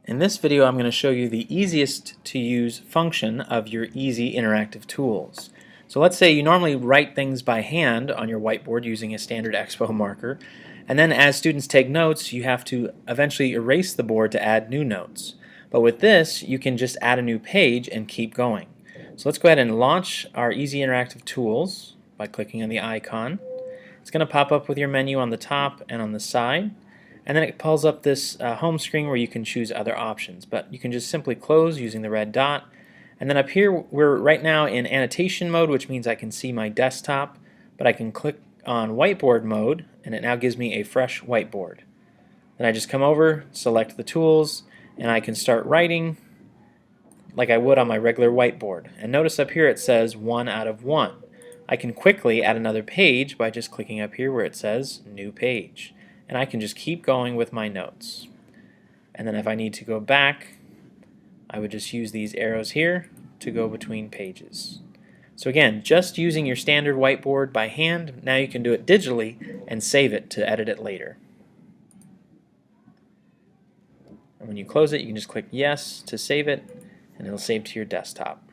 In this video, I'm going to show you the easiest to use function of your easy interactive tools. So let's say you normally write things by hand on your whiteboard using a standard Expo marker, and then as students take notes, you have to eventually erase the board to add new notes. But with this, you can just add a new page and keep going. So let's go ahead and launch our easy interactive tools by clicking on the icon. It's going to pop up with your menu on the top and on the side. And then it pulls up this home screen where you can choose other options, but you can just simply close using the red dot. And then up here we're right now in annotation mode, which means I can see my desktop, but I can click on whiteboard mode and it now gives me a fresh whiteboard. Then I just come over, select the tools, and I can start writing like I would on my regular whiteboard. And notice up here it says 1 out of 1. I can quickly add another page by just clicking up here where it says new page. And I can just keep going with my notes. And then if I need to go back, I would just use these arrows here to go between pages. So again, just using your standard whiteboard by hand, now you can do it digitally and save it to edit it later. And when you close it, you can just click yes to save it, and it'll save to your desktop.